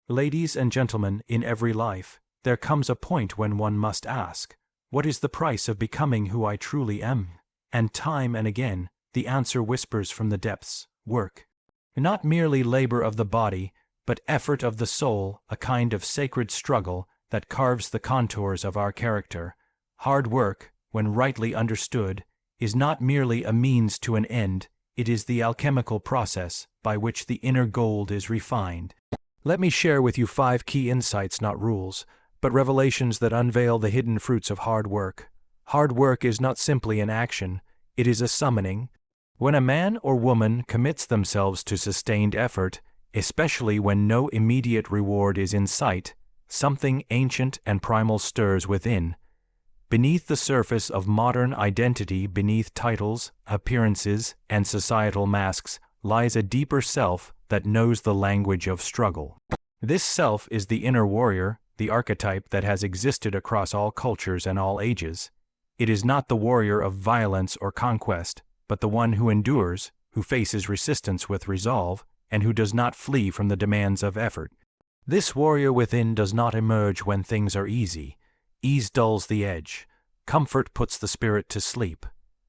Ladies and gentlemen, in every life, there comes a point when one must ask, what is the price of becoming who I truly am? And time and again, the answer whispers from the depths, work. Not merely labor of the body, but effort of the soul, a kind of sacred struggle that carves the contours of our character. Hard work, when rightly understood, is not merely a means to an end, it is the alchemical process by which the inner gold is refined. Let me share with you 5 key insights, not rules, but revelations that unveil the hidden fruits of hard work. Hard work is not simply an action, it is a summoning. When a man or woman commits themselves to sustained effort, especially when no immediate reward is in sight, something ancient and primal stirs within. Beneath the surface of modern identity, beneath titles, appearances, and societal masks, lies a deeper self that knows the language of struggle. This self is the inner warrior, the archetype that has existed across all cultures and all ages. It is not the warrior of violence or conquest, but the one who endures, who faces resistance with resolve, and who does not flee from the demands of effort. This warrior within does not emerge when things are easy. Ease dulls the edge. Comfort puts the spirit to sleep.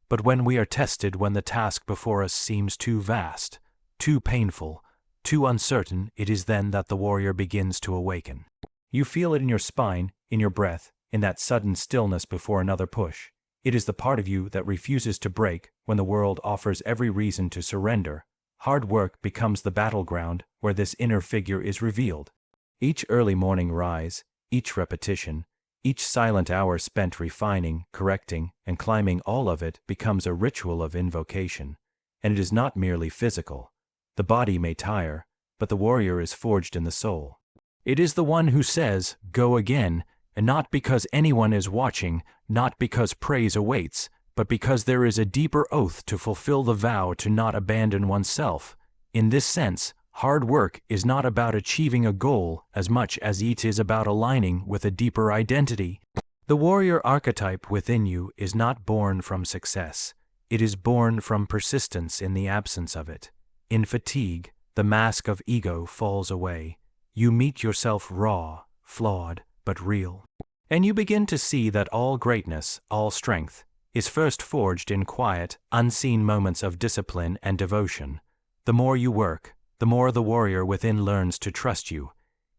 But when we are tested, when the task before us seems too vast, too painful, too uncertain, it is then that the warrior begins to awaken. You feel it in your spine, in your breath, in that sudden stillness before another push. It is the part of you that refuses to break when the world offers every reason to surrender. Hard work becomes the battleground where this inner figure is revealed. Each early morning rise, each repetition, each silent hour spent refining, correcting, and climbing, all of it becomes a ritual of invocation. And it is not merely physical. The body may tire, but the warrior is forged in the soul. It is the one who says, "Go again," and not because anyone is watching, not because praise awaits, but because there is a deeper oath to fulfill the vow to not abandon oneself. In this sense, hard work is not about achieving a goal as much as it is about aligning with a deeper identity. The warrior archetype within you is not born from success. It is born from persistence in the absence of it. In fatigue, the mask of ego falls away. You meet yourself raw, flawed, but real. And you begin to see that all greatness, all strength, is first forged in quiet, unseen moments of discipline and devotion. The more you work, the more the warrior within learns to trust you.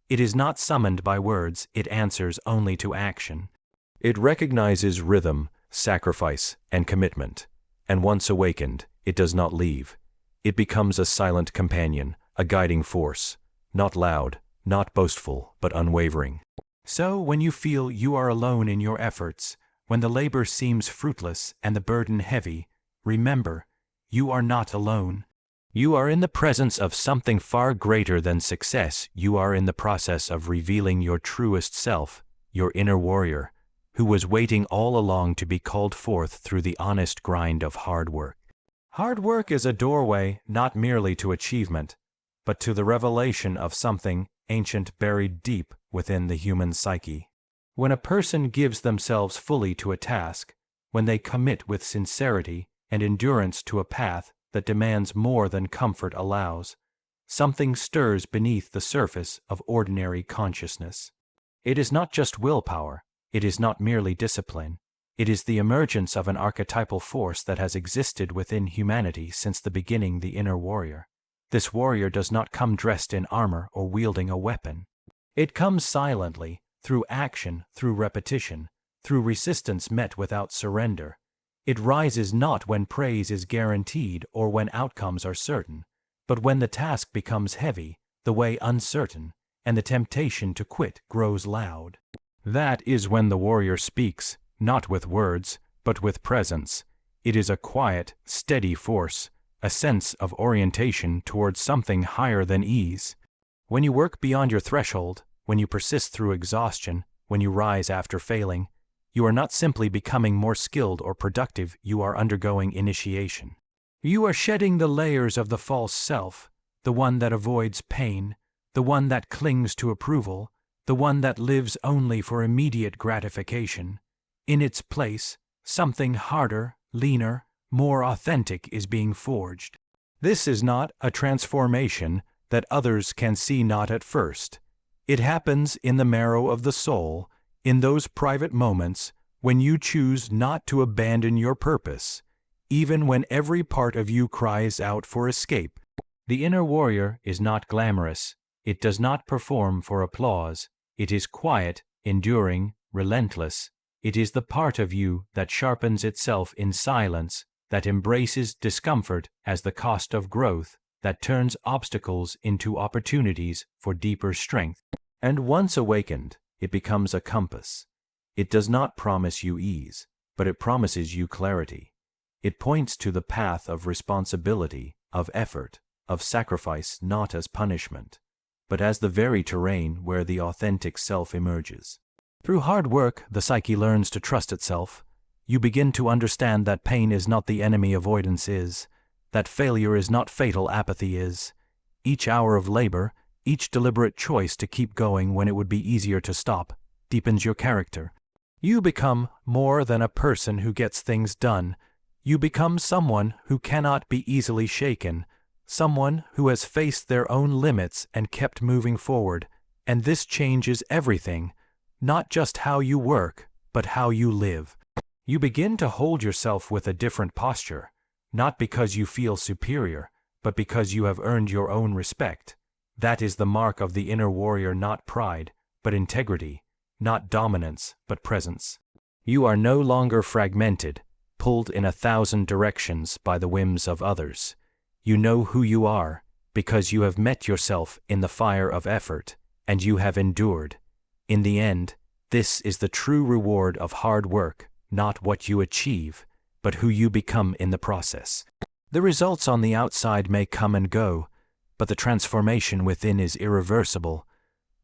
It is not summoned by words, it answers only to action. It recognizes rhythm, sacrifice, and commitment. And once awakened, it does not leave. It becomes a silent companion, a guiding force, not loud, not boastful, but unwavering. So when you feel you are alone in your efforts, when the labor seems fruitless and the burden heavy, remember, you are not alone. You are in the presence of something far greater than success. You are in the process of revealing your truest self, your inner warrior, who was waiting all along to be called forth through the honest grind of hard work. Hard work is a doorway not merely to achievement, but to the revelation of something ancient buried deep within the human psyche. When a person gives themselves fully to a task, when they commit with sincerity and endurance to a path that demands more than comfort allows, something stirs beneath the surface of ordinary consciousness. It is not just willpower, it is not merely discipline, it is the emergence of an archetypal force that has existed within humanity since the beginning, the inner warrior. This warrior does not come dressed in armor or wielding a weapon. It comes silently, through action, through repetition, through resistance met without surrender. It rises not when praise is guaranteed or when outcomes are certain, but when the task becomes heavy, the way uncertain, and the temptation to quit grows loud. That is when the warrior speaks, not with words, but with presence. It is a quiet, steady force, a sense of orientation towards something higher than ease. When you work beyond your threshold, when you persist through exhaustion, when you rise after failing, you are not simply becoming more skilled or productive, you are undergoing initiation. You are shedding the layers of the false self, the one that avoids pain, the one that clings to approval, the one that lives only for immediate gratification. In its place, something harder, leaner, more authentic is being forged. This is not a transformation that others can see not at first. It happens in the marrow of the soul, in those private moments when you choose not to abandon your purpose, even when every part of you cries out for escape. The inner warrior is not glamorous. It does not perform for applause. It is quiet, enduring, relentless. It is the part of you that sharpens itself in silence, that embraces discomfort as the cost of growth, that turns obstacles into opportunities for deeper strength. And once awakened, it becomes a compass. It does not promise you ease, but it promises you clarity. It points to the path of responsibility, of effort, of sacrifice, not as punishment, but as the very terrain where the authentic self emerges. Through hard work, the psyche learns to trust itself. You begin to understand that pain is not the enemy avoidance is, that failure is not fatal apathy is. Each hour of labor, each deliberate choice to keep going when it would be easier to stop, deepens your character. You become more than a person who gets things done. You become someone who cannot be easily shaken, someone who has faced their own limits and kept moving forward, and this changes everything, not just how you work, but how you live. You begin to hold yourself with a different posture, not because you feel superior, but because you have earned your own respect. That is the mark of the inner warrior, not pride, but integrity, not dominance, but presence. You are no longer fragmented, pulled in 1,000 directions by the whims of others. You know who you are, because you have met yourself in the fire of effort, and you have endured. In the end, this is the true reward of hard work, not what you achieve, but who you become in the process. The results on the outside may come and go, but the transformation within is irreversible.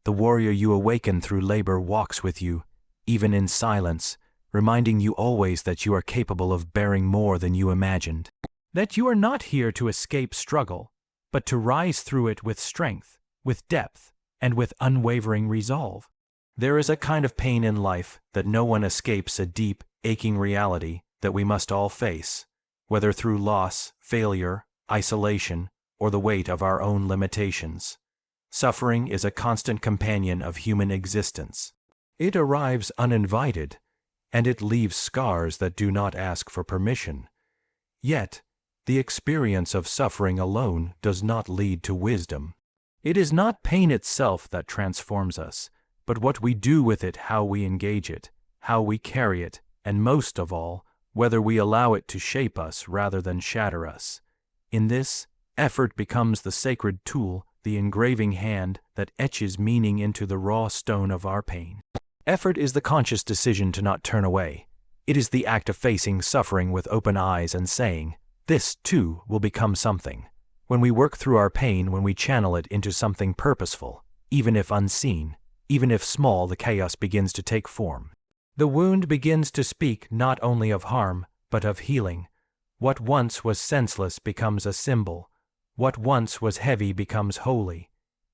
The warrior you awaken through labor walks with you, even in silence, reminding you always that you are capable of bearing more than you imagined. That you are not here to escape struggle, but to rise through it with strength, with depth, and with unwavering resolve. There is a kind of pain in life that no one escapes, a deep, aching reality that we must all face, whether through loss, failure, isolation, or the weight of our own limitations. Suffering is a constant companion of human existence. It arrives uninvited, and it leaves scars that do not ask for permission. Yet, the experience of suffering alone does not lead to wisdom. It is not pain itself that transforms us, but what we do with it, how we engage it, how we carry it, and most of all, whether we allow it to shape us rather than shatter us. In this, effort becomes the sacred tool, the engraving hand that etches meaning into the raw stone of our pain. Effort is the conscious decision to not turn away. It is the act of facing suffering with open eyes and saying, "This, too, will become something." When we work through our pain, when we channel it into something purposeful, even if unseen, even if small, the chaos begins to take form. The wound begins to speak not only of harm, but of healing. What once was senseless becomes a symbol. What once was heavy becomes holy.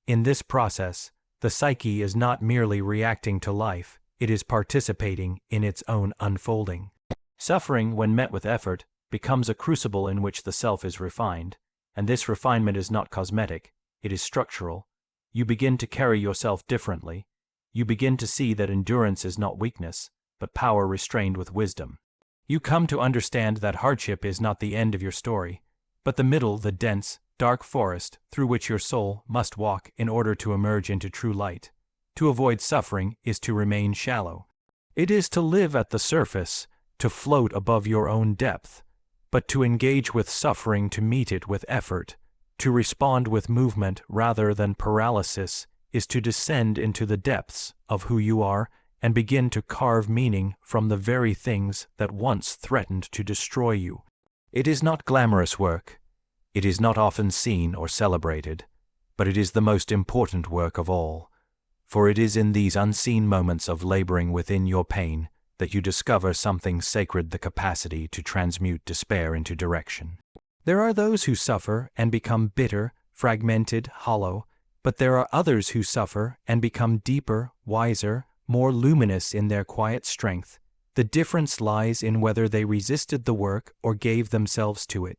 In this process, the psyche is not merely reacting to life, it is participating in its own unfolding. Suffering, when met with effort, becomes a crucible in which the self is refined, and this refinement is not cosmetic, it is structural. You begin to carry yourself differently. You begin to see that endurance is not weakness, but power restrained with wisdom. You come to understand that hardship is not the end of your story, but the middle, the dense, dark forest through which your soul must walk in order to emerge into true light. To avoid suffering is to remain shallow. It is to live at the surface, to float above your own depth, but to engage with suffering, to meet it with effort, to respond with movement rather than paralysis, is to descend into the depths of who you are and begin to carve meaning from the very things that once threatened to destroy you. It is not glamorous work. It is not often seen or celebrated, but it is the most important work of all. For it is in these unseen moments of laboring within your pain that you discover something sacred, the capacity to transmute despair into direction. There are those who suffer and become bitter, fragmented, hollow, but there are others who suffer and become deeper, wiser, more luminous in their quiet strength. The difference lies in whether they resisted the work or gave themselves to it.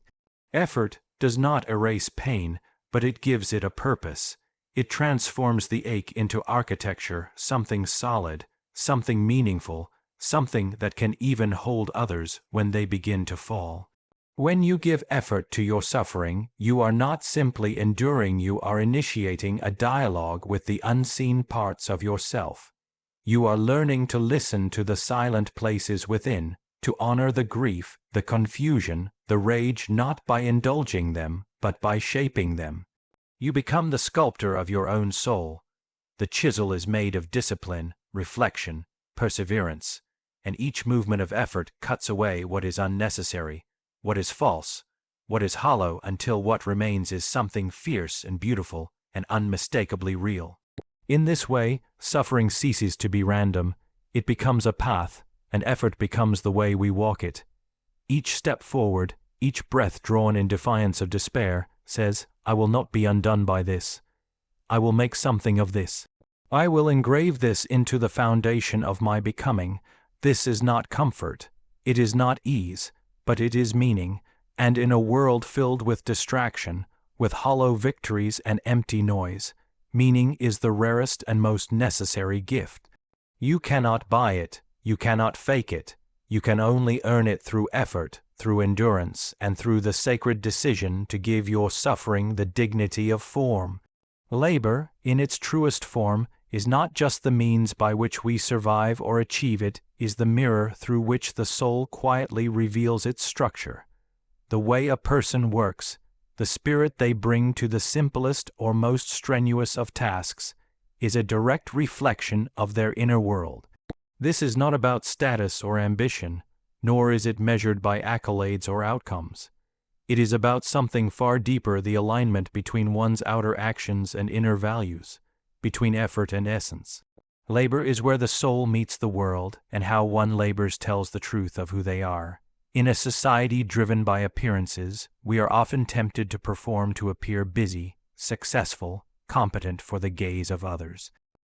Effort does not erase pain, but it gives it a purpose. It transforms the ache into architecture, something solid, something meaningful, something that can even hold others when they begin to fall. When you give effort to your suffering, you are not simply enduring, you are initiating a dialogue with the unseen parts of yourself. You are learning to listen to the silent places within, to honor the grief, the confusion, the rage, not by indulging them, but by shaping them. You become the sculptor of your own soul. The chisel is made of discipline, reflection, perseverance, and each movement of effort cuts away what is unnecessary, what is false, what is hollow, until what remains is something fierce and beautiful and unmistakably real. In this way, suffering ceases to be random. It becomes a path, and effort becomes the way we walk it. Each step forward, each breath drawn in defiance of despair, says, I will not be undone by this. I will make something of this. I will engrave this into the foundation of my becoming. This is not comfort. It is not ease, but it is meaning, and in a world filled with distraction, with hollow victories and empty noise, meaning is the rarest and most necessary gift. You cannot buy it, you cannot fake it, you can only earn it through effort, through endurance, and through the sacred decision to give your suffering the dignity of form. Labor, in its truest form, is not just the means by which we survive or achieve, it is the mirror through which the soul quietly reveals its structure. The way a person works, the spirit they bring to the simplest or most strenuous of tasks, is a direct reflection of their inner world. This is not about status or ambition, nor is it measured by accolades or outcomes. It is about something far deeper, the alignment between one's outer actions and inner values, between effort and essence. Labor is where the soul meets the world, and how one labors tells the truth of who they are. In a society driven by appearances, we are often tempted to perform to appear busy, successful, competent for the gaze of others.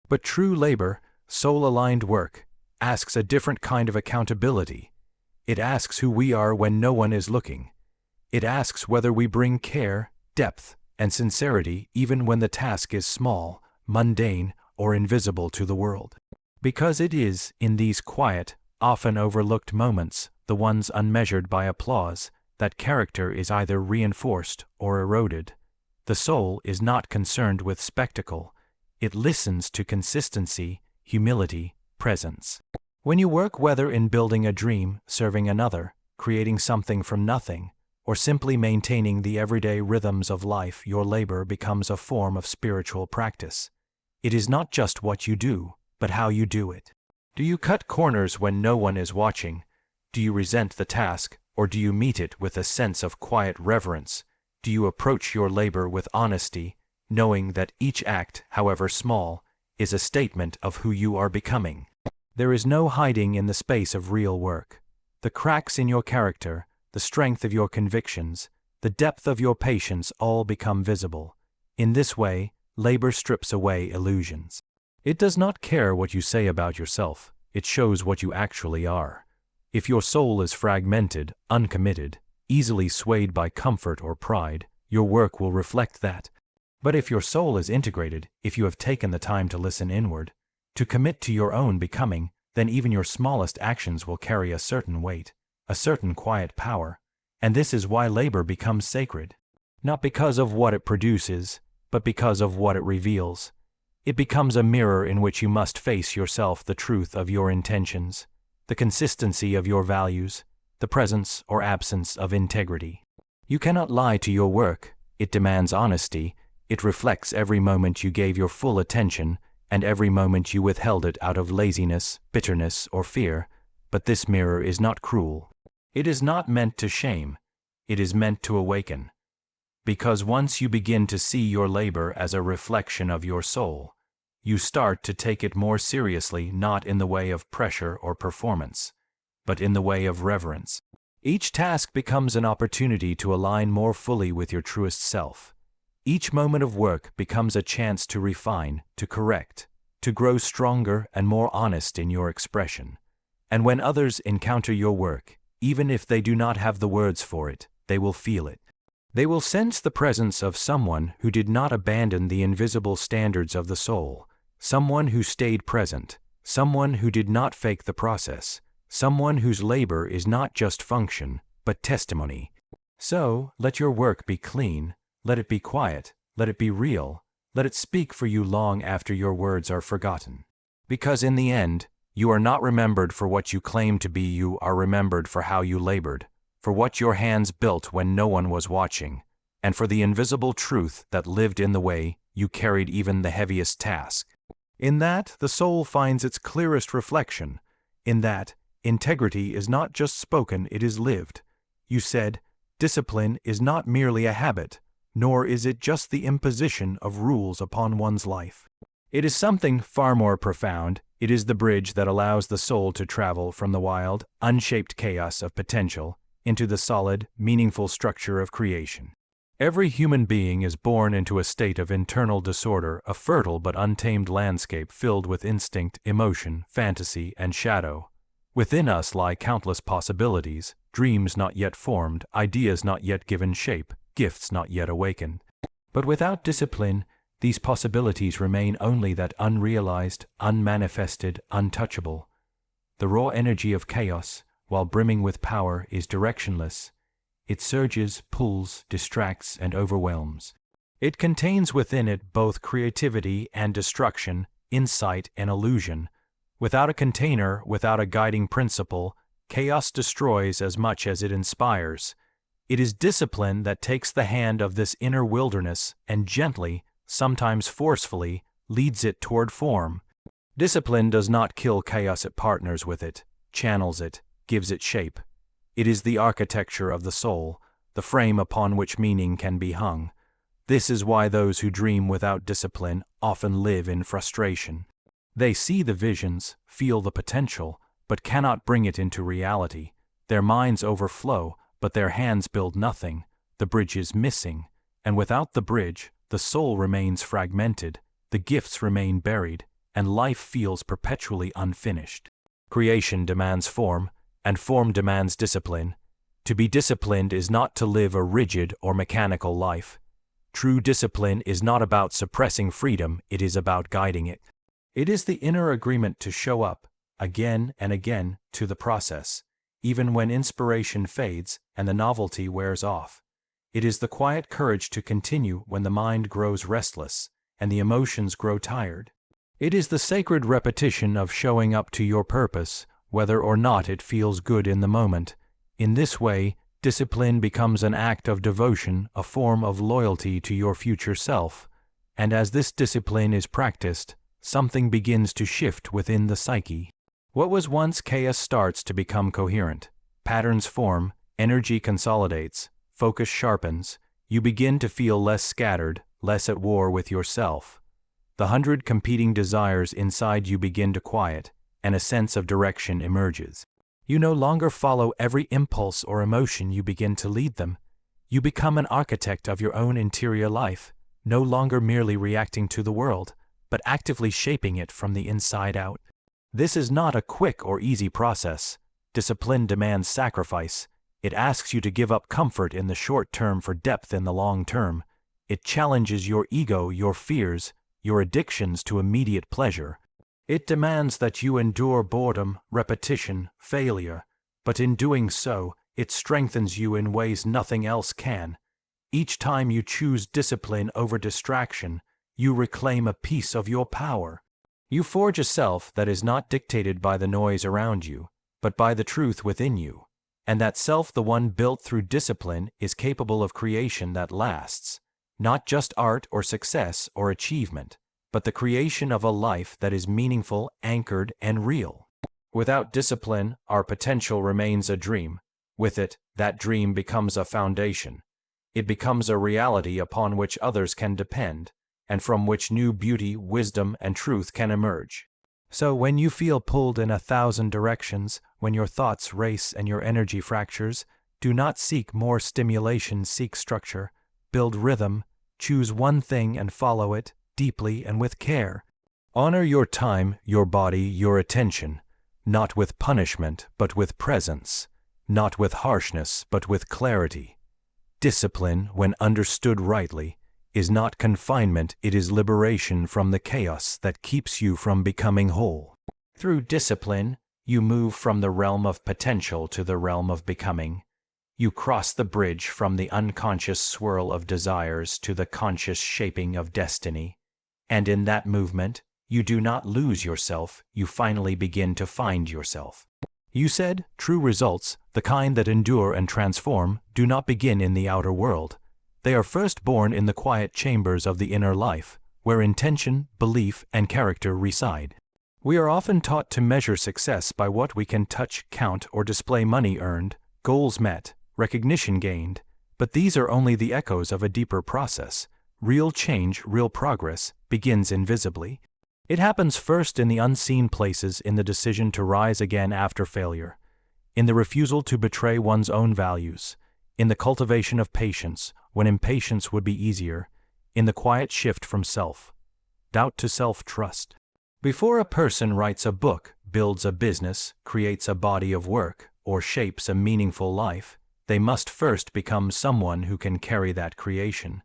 But true labor, soul-aligned work, asks a different kind of accountability. It asks who we are when no one is looking. It asks whether we bring care, depth, and sincerity even when the task is small, mundane, or invisible to the world. Because it is, in these quiet, often overlooked moments, the ones unmeasured by applause, that character is either reinforced or eroded. The soul is not concerned with spectacle. It listens to consistency, humility, presence. When you work, whether in building a dream, serving another, creating something from nothing, or simply maintaining the everyday rhythms of life, your labor becomes a form of spiritual practice. It is not just what you do, but how you do it. Do you cut corners when no one is watching? Do you resent the task, or do you meet it with a sense of quiet reverence? Do you approach your labor with honesty, knowing that each act, however small, is a statement of who you are becoming? There is no hiding in the space of real work. The cracks in your character, the strength of your convictions, the depth of your patience all become visible. In this way, labor strips away illusions. It does not care what you say about yourself, it shows what you actually are. If your soul is fragmented, uncommitted, easily swayed by comfort or pride, your work will reflect that. But if your soul is integrated, if you have taken the time to listen inward, to commit to your own becoming, then even your smallest actions will carry a certain weight, a certain quiet power. And this is why labor becomes sacred. Not because of what it produces, but because of what it reveals. It becomes a mirror in which you must face yourself, the truth of your intentions, the consistency of your values, the presence or absence of integrity. You cannot lie to your work. It demands honesty. It reflects every moment you gave your full attention and every moment you withheld it out of laziness, bitterness, or fear. But this mirror is not cruel. It is not meant to shame. It is meant to awaken. Because once you begin to see your labor as a reflection of your soul, you start to take it more seriously, not in the way of pressure or performance, but in the way of reverence. Each task becomes an opportunity to align more fully with your truest self. Each moment of work becomes a chance to refine, to correct, to grow stronger and more honest in your expression. And when others encounter your work, even if they do not have the words for it, they will feel it. They will sense the presence of someone who did not abandon the invisible standards of the soul, someone who stayed present, someone who did not fake the process, someone whose labor is not just function, but testimony. So, let your work be clean, let it be quiet, let it be real, let it speak for you long after your words are forgotten. Because in the end, you are not remembered for what you claim to be, you are remembered for how you labored, for what your hands built when no one was watching, and for the invisible truth that lived in the way you carried even the heaviest task. In that, the soul finds its clearest reflection. In that, integrity is not just spoken, it is lived. You said, discipline is not merely a habit, nor is it just the imposition of rules upon one's life. It is something far more profound. It is the bridge that allows the soul to travel from the wild, unshaped chaos of potential into the solid, meaningful structure of creation. Every human being is born into a state of internal disorder, a fertile but untamed landscape filled with instinct, emotion, fantasy, and shadow. Within us lie countless possibilities, dreams not yet formed, ideas not yet given shape, gifts not yet awakened. But without discipline, these possibilities remain only that unrealized, unmanifested, untouchable. The raw energy of chaos, while brimming with power, is directionless. It surges, pulls, distracts, and overwhelms. It contains within it both creativity and destruction, insight and illusion. Without a container, without a guiding principle, chaos destroys as much as it inspires. It is discipline that takes the hand of this inner wilderness and gently, sometimes forcefully, leads it toward form. Discipline does not kill chaos, it partners with it, channels it, gives it shape. It is the architecture of the soul, the frame upon which meaning can be hung. This is why those who dream without discipline often live in frustration. They see the visions, feel the potential, but cannot bring it into reality. Their minds overflow, but their hands build nothing. The bridge is missing, and without the bridge, the soul remains fragmented, the gifts remain buried, and life feels perpetually unfinished. Creation demands form, and form demands discipline. To be disciplined is not to live a rigid or mechanical life. True discipline is not about suppressing freedom, it is about guiding it. It is the inner agreement to show up, again and again, to the process, even when inspiration fades and the novelty wears off. It is the quiet courage to continue when the mind grows restless and the emotions grow tired. It is the sacred repetition of showing up to your purpose, whether or not it feels good in the moment. In this way, discipline becomes an act of devotion, a form of loyalty to your future self. And as this discipline is practiced, something begins to shift within the psyche. What was once chaos starts to become coherent. Patterns form, energy consolidates, focus sharpens. You begin to feel less scattered, less at war with yourself. The 100 competing desires inside you begin to quiet, and a sense of direction emerges. You no longer follow every impulse or emotion, you begin to lead them. You become an architect of your own interior life, no longer merely reacting to the world, but actively shaping it from the inside out. This is not a quick or easy process. Discipline demands sacrifice. It asks you to give up comfort in the short term for depth in the long term. It challenges your ego, your fears, your addictions to immediate pleasure. It demands that you endure boredom, repetition, failure, but in doing so, it strengthens you in ways nothing else can. Each time you choose discipline over distraction, you reclaim a piece of your power. You forge a self that is not dictated by the noise around you, but by the truth within you. And that self, the one built through discipline, is capable of creation that lasts. Not just art or success or achievement, but the creation of a life that is meaningful, anchored, and real. Without discipline, our potential remains a dream. With it, that dream becomes a foundation. It becomes a reality upon which others can depend, and from which new beauty, wisdom, and truth can emerge. So when you feel pulled in 1,000 directions, when your thoughts race and your energy fractures, do not seek more stimulation, seek structure. Build rhythm, choose one thing and follow it, deeply and with care. Honor your time, your body, your attention, not with punishment, but with presence, not with harshness, but with clarity. Discipline, when understood rightly, is not confinement, it is liberation from the chaos that keeps you from becoming whole. Through discipline, you move from the realm of potential to the realm of becoming. You cross the bridge from the unconscious swirl of desires to the conscious shaping of destiny. And in that movement, you do not lose yourself, you finally begin to find yourself. You said, true results, the kind that endure and transform, do not begin in the outer world. They are first born in the quiet chambers of the inner life, where intention, belief, and character reside. We are often taught to measure success by what we can touch, count, or display: money earned, goals met, recognition gained, but these are only the echoes of a deeper process. Real change, real progress, begins invisibly. It happens first in the unseen places, in the decision to rise again after failure, in the refusal to betray one's own values, in the cultivation of patience when impatience would be easier, in the quiet shift from self-doubt to self-trust. Before a person writes a book, builds a business, creates a body of work, or shapes a meaningful life, they must first become someone who can carry that creation.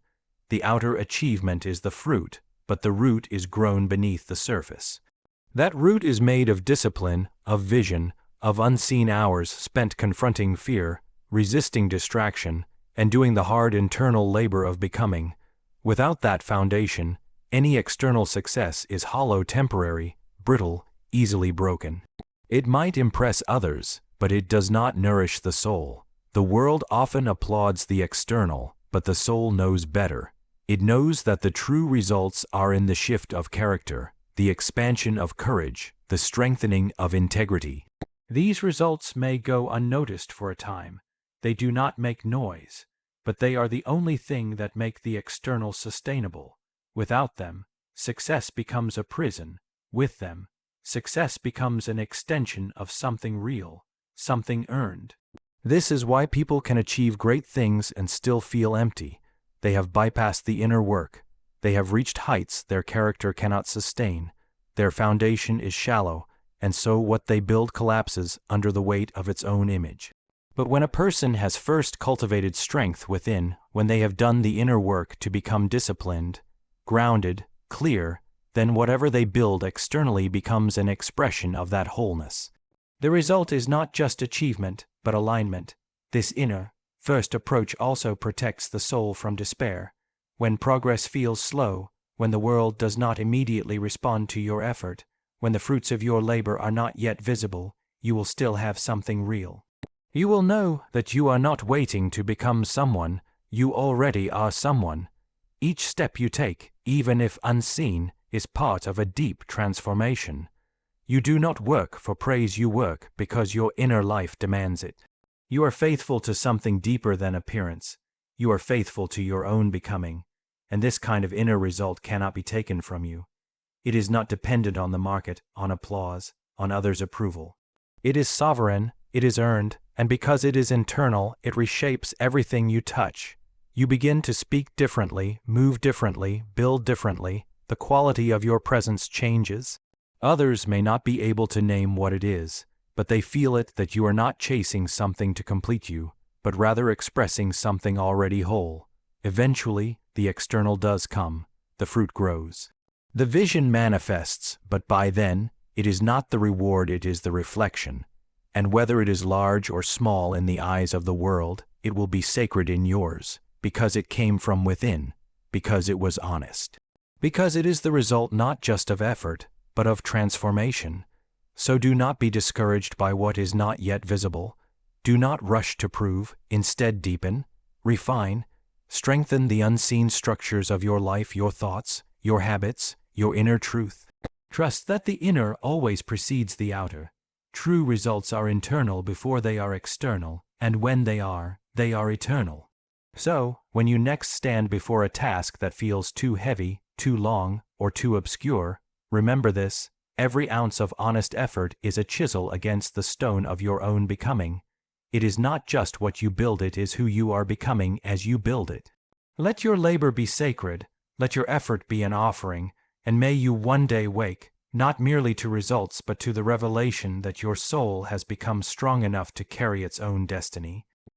The outer achievement is the fruit, but the root is grown beneath the surface. That root is made of discipline, of vision, of unseen hours spent confronting fear, resisting distraction, and doing the hard internal labor of becoming. Without that foundation, any external success is hollow, temporary, brittle, easily broken. It might impress others, but it does not nourish the soul. The world often applauds the external, but the soul knows better. It knows that the true results are in the shift of character, the expansion of courage, the strengthening of integrity. These results may go unnoticed for a time. They do not make noise, but they are the only thing that make the external sustainable. Without them, success becomes a prison. With them, success becomes an extension of something real, something earned. This is why people can achieve great things and still feel empty. They have bypassed the inner work. They have reached heights their character cannot sustain. Their foundation is shallow, and so what they build collapses under the weight of its own image. But when a person has first cultivated strength within, when they have done the inner work to become disciplined, grounded, clear, then whatever they build externally becomes an expression of that wholeness. The result is not just achievement, but alignment. This inner, first approach also protects the soul from despair. When progress feels slow, when the world does not immediately respond to your effort, when the fruits of your labor are not yet visible, you will still have something real. You will know that you are not waiting to become someone, you already are someone. Each step you take, even if unseen, is part of a deep transformation. You do not work for praise, you work because your inner life demands it. You are faithful to something deeper than appearance. You are faithful to your own becoming, and this kind of inner result cannot be taken from you. It is not dependent on the market, on applause, on others' approval. It is sovereign, it is earned, and because it is internal, it reshapes everything you touch. You begin to speak differently, move differently, build differently. The quality of your presence changes. Others may not be able to name what it is, but they feel it, that you are not chasing something to complete you, but rather expressing something already whole. Eventually, the external does come, the fruit grows. The vision manifests, but by then, it is not the reward, it is the reflection. And whether it is large or small in the eyes of the world, it will be sacred in yours, because it came from within, because it was honest. Because it is the result not just of effort, but of transformation. So do not be discouraged by what is not yet visible. Do not rush to prove, instead deepen, refine, strengthen the unseen structures of your life, your thoughts, your habits, your inner truth. Trust that the inner always precedes the outer. True results are internal before they are external, and when they are eternal. So, when you next stand before a task that feels too heavy, too long, or too obscure, remember this: every ounce of honest effort is a chisel against the stone of your own becoming. It is not just what you build, it is who you are becoming as you build it. Let your labor be sacred, let your effort be an offering, and may you one day wake, not merely to results but to the revelation that your soul has become strong enough to carry its own destiny.